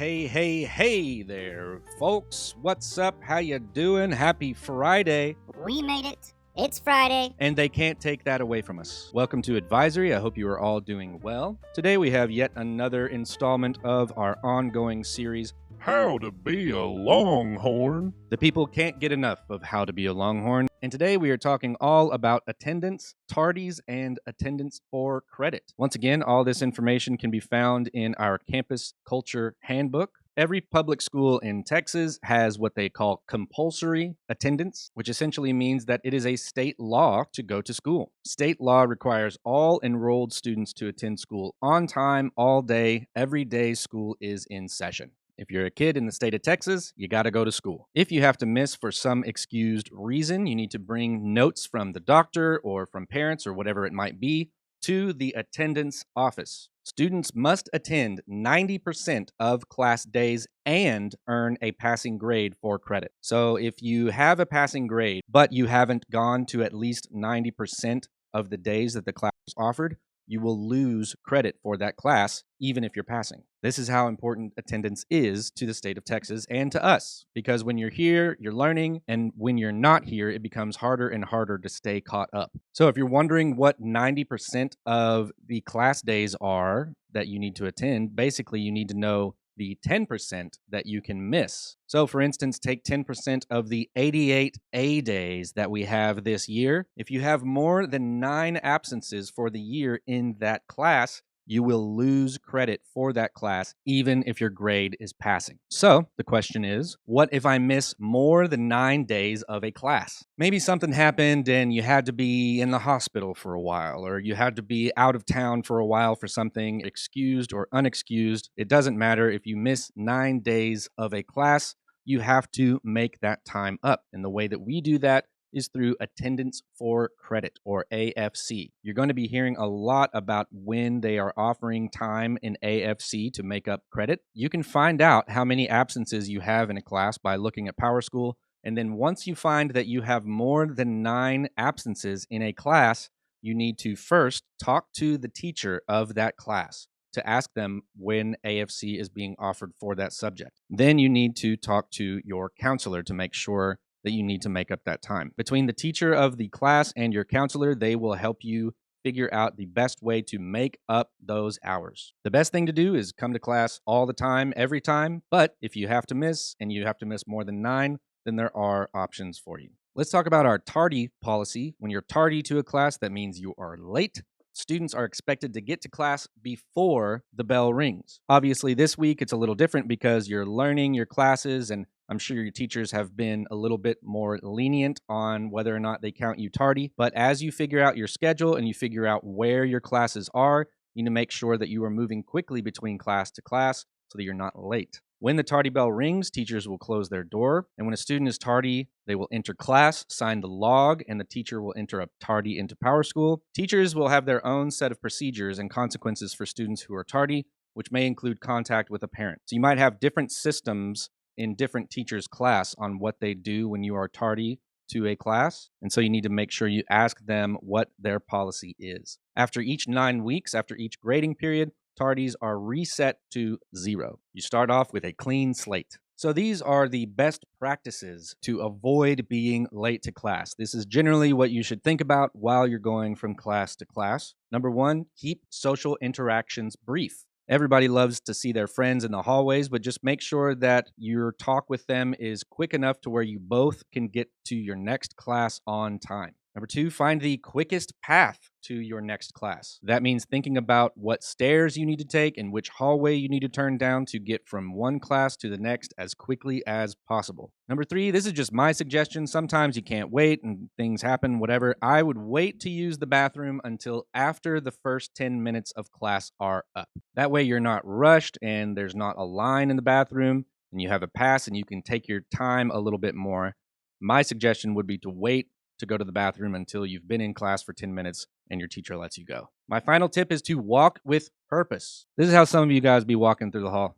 Hey there, folks. What's up? How you doing? Happy Friday. We made it. It's Friday. And they can't take that away from us. Welcome to Advisory. I hope you are all doing well. Today we have yet another installment of our ongoing series, How to Be a Longhorn. The people can't get enough of how to be a Longhorn. And today we are talking all about attendance, tardies, and attendance for credit. Once again, all this information can be found in our Campus Culture Handbook. Every public school in Texas has what they call compulsory attendance, which essentially means that it is a state law to go to school. State law requires all enrolled students to attend school on time, all day, every day school is in session. If you're a kid in the state of Texas, you got to go to school. If you have to miss for some excused reason, you need to bring notes from the doctor or from parents or whatever it might be to the attendance office. Students must attend 90% of class days and earn a passing grade for credit. So if you have a passing grade, but you haven't gone to at least 90% of the days that the class is offered, you will lose credit for that class, even if you're passing. This is how important attendance is to the state of Texas and to us, because when you're here, you're learning, and when you're not here, it becomes harder and harder to stay caught up. So if you're wondering what 90% of the class days are that you need to attend, basically you need to know the 10% that you can miss. So for instance, take 10% of the 88 A days that we have this year. If you have more than 9 absences for the year in that class, you will lose credit for that class, even if your grade is passing. So the question is, what if I miss more than 9 days of a class? Maybe something happened and you had to be in the hospital for a while, or you had to be out of town for a while for something, excused or unexcused. It doesn't matter. If you miss 9 days of a class, you have to make that time up. And the way that we do that is through attendance for credit, or AFC. You're going to be hearing a lot about when they are offering time in AFC to make up credit. You can find out how many absences you have in a class by looking at PowerSchool. And then once you find that you have more than 9 absences in a class, you need to first talk to the teacher of that class to ask them when AFC is being offered for that subject. Then you need to talk to your counselor to make sure that you need to make up that time. Between the teacher of the class and your counselor, they will help you figure out the best way to make up those hours. The best thing to do is come to class all the time, every time, but if you have to miss, and you have to miss more than 9, then there are options for you. Let's talk about our tardy policy. When you're tardy to a class, that means you are late. Students are expected to get to class before the bell rings. Obviously, this week it's a little different because you're learning your classes, and I'm sure your teachers have been a little bit more lenient on whether or not they count you tardy. But as you figure out your schedule and you figure out where your classes are, you need to make sure that you are moving quickly between class to class so that you're not late. When the tardy bell rings, teachers will close their door, and when a student is tardy, they will enter class, sign the log, and the teacher will enter a tardy into PowerSchool. Teachers will have their own set of procedures and consequences for students who are tardy, which may include contact with a parent. So you might have different systems in different teachers' class on what they do when you are tardy to a class, and so you need to make sure you ask them what their policy is. After each 9 weeks, after each grading period, tardies are reset to 0. You start off with a clean slate. So these are the best practices to avoid being late to class. This is generally what you should think about while you're going from class to class. Number 1, keep social interactions brief. Everybody loves to see their friends in the hallways, but just make sure that your talk with them is quick enough to where you both can get to your next class on time. Number 2, find the quickest path to your next class. That means thinking about what stairs you need to take and which hallway you need to turn down to get from one class to the next as quickly as possible. Number 3, this is just my suggestion. Sometimes you can't wait and things happen, whatever. I would wait to use the bathroom until after the first 10 minutes of class are up. That way you're not rushed and there's not a line in the bathroom, and you have a pass and you can take your time a little bit more. My suggestion would be to wait to go to the bathroom until you've been in class for 10 minutes and your teacher lets you go. My final tip is to walk with purpose. This is how some of you guys be walking through the hall.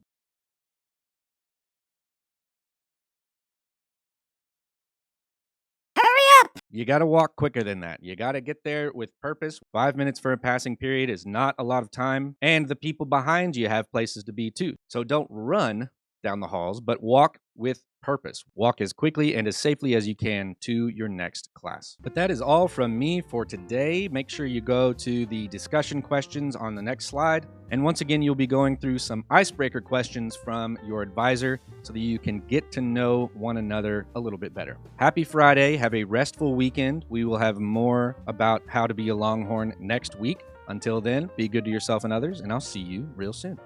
Hurry up! You got to walk quicker than that. You got to get there with purpose. 5 minutes for a passing period is not a lot of time, and the people behind you have places to be too. So don't run down the halls, but walk with purpose. Walk as quickly and as safely as you can to your next class. But that is all from me for today. Make sure you go to the discussion questions on the next slide. And once again, you'll be going through some icebreaker questions from your advisor so that you can get to know one another a little bit better. Happy Friday. Have a restful weekend. We will have more about how to be a Longhorn next week. Until then, be good to yourself and others, and I'll see you real soon.